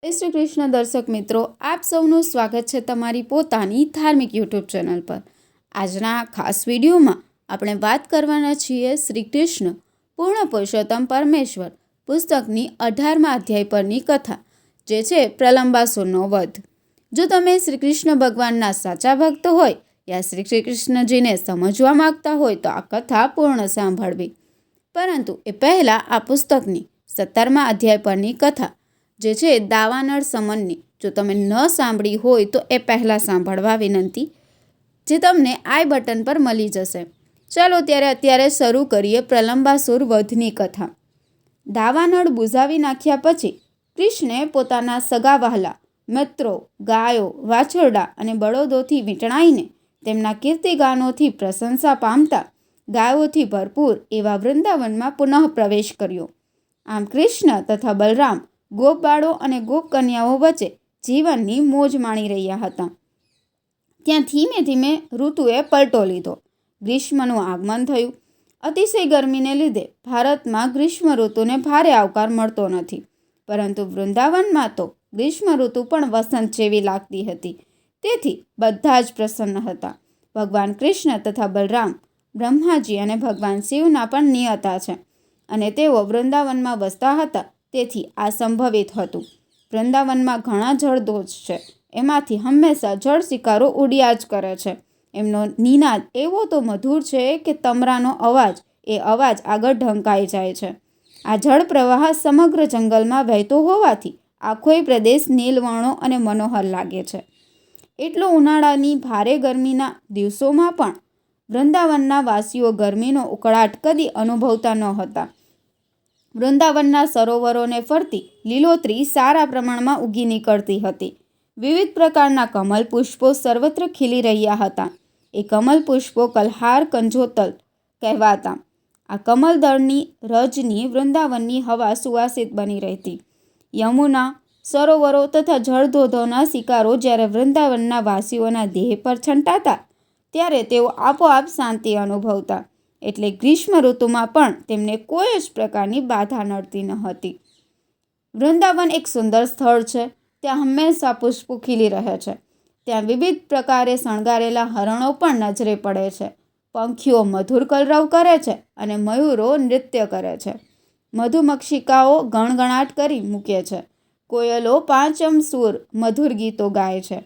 જય શ્રી કૃષ્ણ દર્શક મિત્રો, આપ સૌનું સ્વાગત છે તમારી પોતાની ધાર્મિક યુટ્યુબ ચેનલ પર। આજના ખાસ વિડીયોમાં આપણે વાત કરવાના છીએ શ્રી કૃષ્ણ પૂર્ણ પુરુષોત્તમ પરમેશ્વર પુસ્તકની 18મા અધ્યાય પરની કથા, જે છે પ્રલંબાસુરનો વધ। જો તમે શ્રી કૃષ્ણ ભગવાનના સાચા ભક્ત હોય યા શ્રી કૃષ્ણજીને સમજવા માગતા હોય તો આ કથા પૂર્ણ સાંભળવી। પરંતુ એ પહેલાં આ પુસ્તકની 17મા અધ્યાય પરની કથા, જે છે દાવાનળ સમનની, જો તમે ન સાંભળી હોય તો એ પહેલાં સાંભળવા વિનંતી, જે તમને આઈ બટન પર મળી જશે। ચાલો ત્યારે અત્યારે શરૂ કરીએ પ્રલંબાસુર વધની કથા। દાવાનળ બુઝાવી નાખ્યા પછી કૃષ્ણે પોતાના સગા વહાલા મિત્રો, ગાયો, વાછરડા અને બળદોથી વીંટળાઈને તેમના કીર્તિગાનોથી પ્રશંસા પામતા ગાયોથી ભરપૂર એવા વૃંદાવનમાં પુનઃ પ્રવેશ કર્યો। આમ કૃષ્ણ તથા બલરામ ગોપબાળો અને ગોપકન્યાઓ વચ્ચે જીવનની મોજ માણી રહ્યા હતા। ત્યાં ધીમે ધીમે ઋતુએ પલટો લીધો। ગ્રીષ્મનું આગમન થયું। અતિશય ગરમીને લીધે ભારતમાં ગ્રીષ્મ ઋતુને ભારે આવકાર મળતો નથી, પરંતુ વૃંદાવનમાં તો ગ્રીષ્મ ઋતુ પણ વસંત જેવી લાગતી હતી। તેથી બધા જ પ્રસન્ન હતા। ભગવાન કૃષ્ણ તથા બલરામ બ્રહ્માજી અને ભગવાન શિવના પણ નિયતા છે અને તેઓ વૃંદાવનમાં વસતા હતા, તેથી આ સંભવિત હતું। વૃંદાવનમાં ઘણા જળધોધ છે, એમાંથી હંમેશા જળ શિકારો ઉડ્યા જ કરે છે। એમનો નિનાદ એવો તો મધુર છે કે તમરાનો અવાજ એ અવાજ આગળ ઢંકાઈ જાય છે। આ જળ પ્રવાહ સમગ્ર જંગલમાં વહેતો હોવાથી આખોય પ્રદેશ નીલવર્ણો અને મનોહર લાગે છે। એટલો ઉનાળાની ભારે ગરમીના દિવસોમાં પણ વૃંદાવનના વાસીઓ ગરમીનો ઉકળાટ કદી અનુભવતા ન હતા। વૃંદાવનના સરોવરોને ફરતી લીલોતરી સારા પ્રમાણમાં ઉગી નીકળતી હતી। વિવિધ પ્રકારના કમલ પુષ્પો સર્વત્ર ખીલી રહ્યા હતા। એ કમલ પુષ્પો કલ્હાર કંજોતલ કહેવાતા। આ કમલદળની રજની વૃંદાવનની હવા સુવાસિત બની રહેતી। યમુના, સરોવરો તથા જળધોધોના શિકારો જ્યારે વૃંદાવનના વાસીઓના દેહ પર છંટાતા, ત્યારે તેઓ આપોઆપ શાંતિ અનુભવતા। એટલે ગ્રીષ્મ ઋતુમાં પણ તેમને કોઈ જ પ્રકારની બાધા નડતી ન હતી। વૃંદાવન એક સુંદર સ્થળ છે। ત્યાં હંમેશા પુષ્પો ખીલી રહે છે। ત્યાં વિવિધ પ્રકારે શણગારેલા હરણો પણ નજરે પડે છે। પંખીઓ મધુર કલરવ કરે છે અને મયુરો નૃત્ય કરે છે। મધુમક્ષિકાઓ ગણગણાટ કરી મૂકે છે। કોયલો પાંચમ સૂર મધુર ગીતો ગાય છે।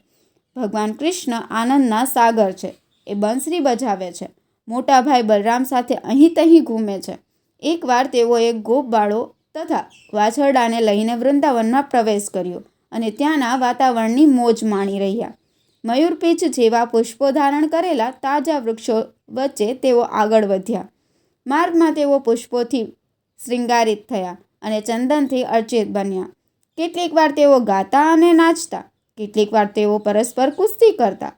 ભગવાન કૃષ્ણ આનંદના સાગર છે। એ બંસરી બજાવે છે। મોટા ભાઈ બલરામ સાથે અહીં તહીં ઘૂમે છે। એકવાર તેઓએ ગોપબાળો તથા વાછરડાને લઈને વૃંદાવનમાં પ્રવેશ કર્યો અને ત્યાંના વાતાવરણની મોજ માણી રહ્યા। મયુરપીંછ જેવા પુષ્પો ધારણ કરેલા તાજા વૃક્ષો વચ્ચે તેઓ આગળ વધ્યા। માર્ગમાં તેઓ પુષ્પોથી શૃંગારિત થયા અને ચંદનથી અર્ચિત બન્યા। કેટલીક વાર તેઓ ગાતા અને નાચતા, કેટલીક વાર તેઓ પરસ્પર કુસ્તી કરતા।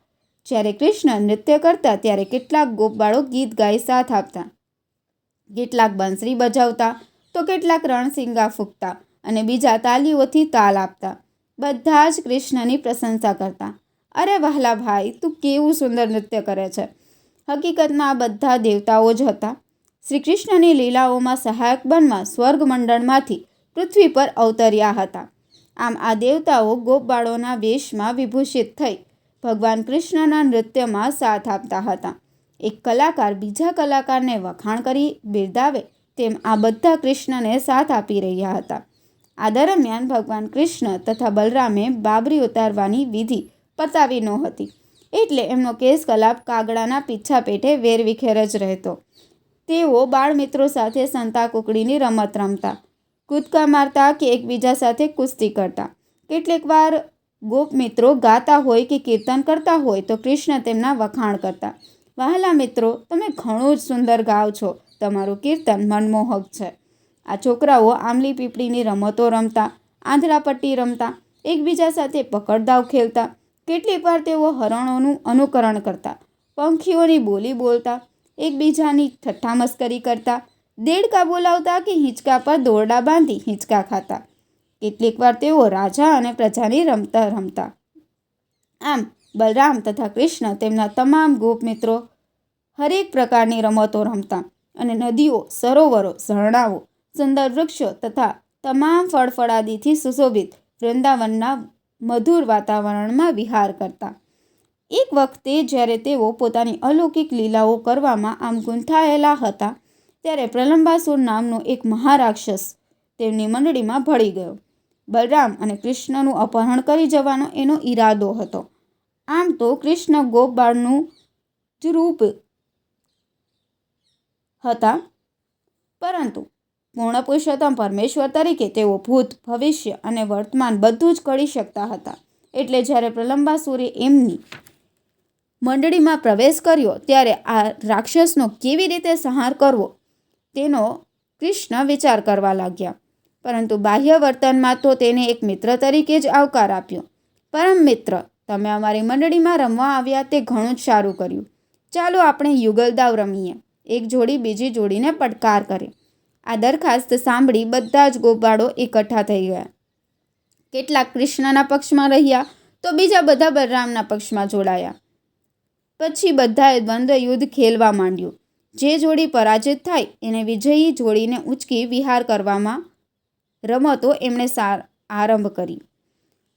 જ્યારે કૃષ્ણ નૃત્ય કરતા ત્યારે કેટલાક ગોપબાળો ગીત ગાઈ સાથ આપતા, કેટલાક બંસરી બજાવતા તો કેટલાક રણસિંગા ફૂંકતા અને બીજા તાલીઓથી તાલ આપતા। બધા જ કૃષ્ણની પ્રશંસા કરતા, અરે વહાલા ભાઈ, તું કેવું સુંદર નૃત્ય કરે છે। હકીકતમાં આ બધા દેવતાઓ જ હતા। શ્રી કૃષ્ણની લીલાઓમાં સહાયક બનવા સ્વર્ગમંડળમાંથી પૃથ્વી પર અવતર્યા હતા। આમ આ દેવતાઓ ગોપબાળોના વેશમાં વિભૂષિત થઈ ભગવાન કૃષ્ણના નૃત્યમાં સાથ આપતા હતા। એક કલાકાર બીજા કલાકારને વખાણ કરી બિરદાવે તેમ આ બધા કૃષ્ણને સાથ આપી રહ્યા હતા। આ દરમિયાન ભગવાન કૃષ્ણ તથા બલરામે બાબરી ઉતારવાની વિધિ પતાવી નહોતી, એટલે એમનો કેશકલાપ કાગડાના પીછા પેટે વેરવિખેર જ રહેતો। તેઓ બાળમિત્રો સાથે સંતાકુકડીની રમત રમતા, કૂદકા મારતા કે એકબીજા સાથે કુસ્તી કરતા। કેટલીક વાર ગોપમિત્રો ગાતા હોય કે કીર્તન કરતા હોય તો કૃષ્ણ તેમના વખાણ કરતા, વહાલા મિત્રો, તમે ઘણું જ સુંદર ગાઓ છો, તમારું કીર્તન મનમોહક છે। આ છોકરાઓ આંબલી પીપળીની રમતો રમતા, આંધળાપટ્ટી રમતા, એકબીજા સાથે પકડદાવ ખેલતા। કેટલીક વાર તેઓ હરણોનું અનુકરણ કરતા, પંખીઓની બોલી બોલતા, એકબીજાની ઠઠ્ઠા મસ્કરી કરતા, દેડકા બોલાવતા કે હિંચકા પર દોરડા બાંધી હિંચકા ખાતા। કેટલીક વાર તેઓ રાજા અને પ્રજાની રમતા રમતા। આમ બલરામ તથા કૃષ્ણ તેમના તમામ ગોપમિત્રો હરેક પ્રકારની રમતો રમતા અને નદીઓ, સરોવરો, ઝરણાઓ, સુંદર વૃક્ષો તથા તમામ ફળફળાદીથી સુશોભિત વૃંદાવનના મધુર વાતાવરણમાં વિહાર કરતા. એક વખતે જ્યારે તેઓ પોતાની અલૌકિક લીલાઓ કરવામાં આમ ગૂંથાયેલા હતા, ત્યારે પ્રલંબાસુર નામનો એક મહારાક્ષસ તેમની મંડળીમાં ભળી ગયો. બલરામ અને કૃષ્ણનું અપહરણ કરી જવાનો એનો ઈરાદો હતો. આમ તો કૃષ્ણ ગોપબાળનું જ રૂપ હતા, પરંતુ પૂર્ણ પુરુષોત્તમ પરમેશ્વર તરીકે તેઓ ભૂત, ભવિષ્ય અને વર્તમાન બધું જ કરી શકતા હતા. એટલે જ્યારે પ્રલંબાસુરે એમની મંડળીમાં પ્રવેશ કર્યો ત્યારે આ રાક્ષસનો કેવી રીતે સંહાર કરવો તેનો કૃષ્ણ વિચાર કરવા લાગ્યા. પરંતુ બાહ્ય વર્તનમાં તો તેને એક મિત્ર તરીકે જ આવકાર આપ્યો. પરમ મિત્ર, તમે અમારી મંડળીમાં રમવા આવ્યા તે ઘણું જ સારું કર્યું. ચાલો આપણે યુગલદાવ રમીએ. એક જોડી બીજી જોડીને પડકાર કરે. આ દરખાસ્ત સાંભળી બધા જ ગોપાળો એકઠા થઈ ગયા. કેટલાક કૃષ્ણના પક્ષમાં રહ્યા તો બીજા બધા બલરામના પક્ષમાં જોડાયા. પછી બધાએ દ્વંદ્વ યુદ્ધ ખેલવા માંડ્યું. જે જોડી પરાજિત થાય એને વિજયી જોડીને ઉંચકી વિહાર કરવામાં રમતો એમણે આરંભ કરી.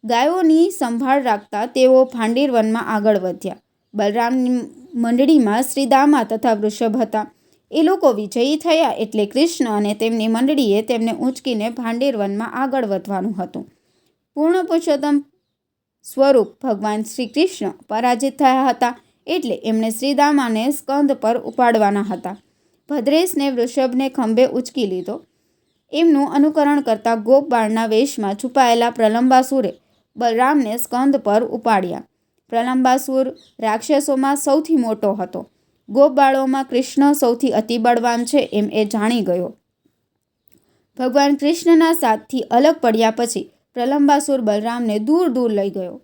ગાયોની સંભાળ રાખતા તેઓ ભાંડીર વનમાં આગળ વધ્યા. બલરામની મંડળીમાં શ્રીદામા તથા વૃષભ હતા. એ લોકો વિજયી થયા એટલે કૃષ્ણ અને તેમની મંડળીએ તેમને ઊંચકીને ભાંડીર વનમાં આગળ વધવાનું હતું. પૂર્ણ પુરુષોત્તમ સ્વરૂપ ભગવાન શ્રી કૃષ્ણ પરાજિત થયા હતા એટલે એમણે શ્રીદામાને સ્કંદ પર ઉપાડવાના હતા. ભદ્રેશને વૃષભને ખંભે ઉંચકી લીધો. એમનું અનુકરણ કરતા ગોપબાળના વેશમાં છુપાયેલા પ્રલંબાસુરે બલરામને સ્કંદ પર ઉપાડ્યા. પ્રલંબાસુર રાક્ષસોમાં સૌથી મોટો હતો. ગોપબાળોમાં કૃષ્ણ સૌથી અતિબળવાન છે એમ એ જાણી ગયો. ભગવાન કૃષ્ણના સાથથી અલગ પડ્યા પછી પ્રલંબાસુર બલરામને દૂર દૂર લઈ ગયો.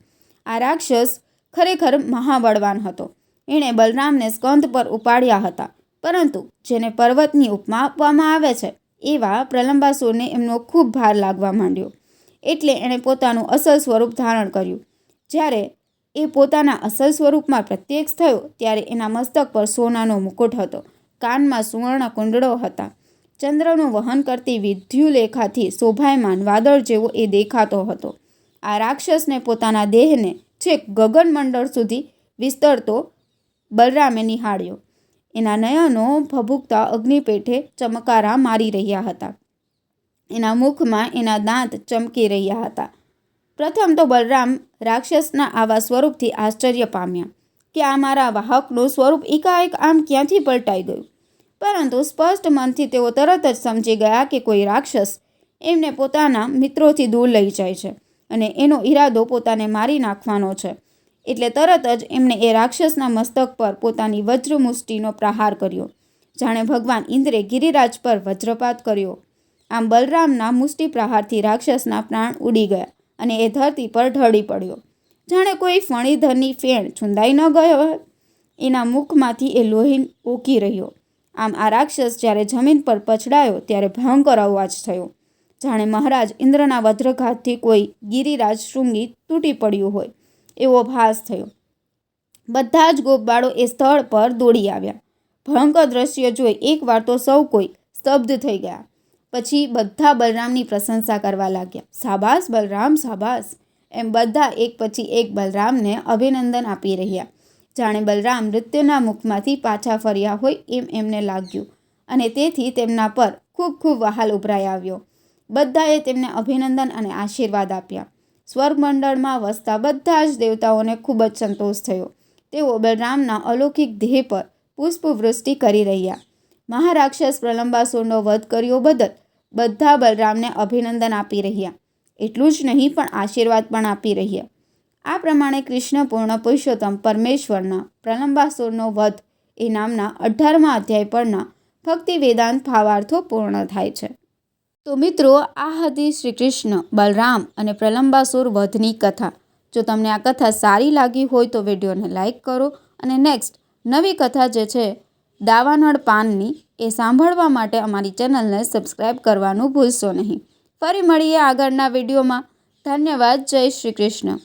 આ રાક્ષસ ખરેખર મહાબળવાન હતો. એણે બલરામને સ્કંદ પર ઉપાડ્યા હતા, પરંતુ જેને પર્વતની ઉપમા આપવામાં આવે છે એવા પ્રલંબાસુરને એમનો ખૂબ ભાર લાગવા માંડ્યો. એટલે એણે પોતાનું અસલ સ્વરૂપ ધારણ કર્યું. જ્યારે એ પોતાના અસલ સ્વરૂપમાં પ્રત્યક્ષ થયો ત્યારે એના મસ્તક પર સોનાનો મુકુટ હતો, કાનમાં સુવર્ણ કુંડળો હતા. ચંદ્રનું વહન કરતી વિદ્યુલેખાથી શોભાયમાન વાદળ જેવો એ દેખાતો હતો. આ રાક્ષસને પોતાના દેહને છેક ગગનમંડળ સુધી વિસ્તરતો બલરામે નિહાળ્યો. એના નયનો ભભૂકતા અગ્નિપેઠે ચમકારા મારી રહ્યા હતા. એના મુખમાં એના દાંત ચમકી રહ્યા હતા. પ્રથમ તો બલરામ રાક્ષસના આવા સ્વરૂપથી આશ્ચર્ય પામ્યા કે આ મારા વાહકનું સ્વરૂપ એકાએક આમ ક્યાંથી પલટાઈ ગયું. પરંતુ સ્પષ્ટ મનથી તેઓ તરત જ સમજી ગયા કે કોઈ રાક્ષસ એમને પોતાના મિત્રોથી દૂર લઈ જાય છે અને એનો ઈરાદો પોતાને મારી નાખવાનો છે. એટલે તરત જ એમણે એ રાક્ષસના મસ્તક પર પોતાની વજ્રમુષ્ટિનો પ્રહાર કર્યો, જાણે ભગવાન ઇન્દ્રે ગિરિરાજ પર વજ્રપાત કર્યો. આમ બલરામના મુષ્ટિ પ્રહારથી રાક્ષસના પ્રાણ ઉડી ગયા અને એ ધરતી પર ઢળી પડ્યો, જાણે કોઈ ફણીધરની ફેણ છુંદાઈ ન ગયો હોય. એના મુખમાંથી એ લોહી ઓકી રહ્યો. આમ આ રાક્ષસ જ્યારે જમીન પર પછડાયો ત્યારે ભયંકર અવાજ થયો, જાણે મહારાજ ઇન્દ્રના વજ્રઘાતથી કોઈ ગિરિરાજ શૃંગી તૂટી પડ્યું હોય એવો ભાસ થયો. બધા જ ગોપબાળો એ સ્થળ પર દોડી આવ્યા. ભયંકર દ્રશ્ય જોઈ એકવાર તો સૌ કોઈ સ્તબ્ધ થઈ ગયા. પછી બધા બલરામની પ્રશંસા કરવા લાગ્યા. શાબાશ બલરામ, શાબાશ, એમ બધા એક પછી એક બલરામને અભિનંદન આપી રહ્યા. જાણે બલરામ મૃત્યુના મુખમાંથી પાછા ફર્યા હોય એમ એમને લાગ્યું અને તેથી તેમના પર ખૂબ ખૂબ વહાલ ઉભરાઈ આવ્યો. બધાએ તેમને અભિનંદન અને આશીર્વાદ આપ્યા. સ્વર્ગમંડળમાં વસતા બધા જ દેવતાઓને ખૂબ જ સંતોષ થયો. તેઓ બલરામના અલૌકિક દેહ પર પુષ્પવૃષ્ટિ કરી રહ્યા. મહારાક્ષસ પ્રલંબાસુરનો વધ કર્યો બદલ બધા બલરામને અભિનંદન આપી રહ્યા. એટલું જ નહીં પણ આશીર્વાદ પણ આપી રહ્યા. આ પ્રમાણે કૃષ્ણ પૂર્ણ પુરુષોત્તમ પરમેશ્વરના પ્રલંબાસુરનો વધ એ નામના 18મા અધ્યાય પરના ભક્તિ વેદાંત ભાવાર્થો પૂર્ણ થાય છે. તો મિત્રો, આ હતી શ્રી કૃષ્ણ, બલરામ અને પ્રલંબાસુર વધની કથા. જો તમને આ કથા સારી લાગી હોય તો વિડીયોને લાઇક કરો અને નેક્સ્ટ નવી કથા જે છે દાવાનળ પાનની એ સાંભળવા માટે અમારી ચેનલને સબસ્ક્રાઈબ કરવાનું ભૂલશો નહીં. ફરી મળીએ આગળના વિડીયોમાં. ધન્યવાદ. જય શ્રી કૃષ્ણ.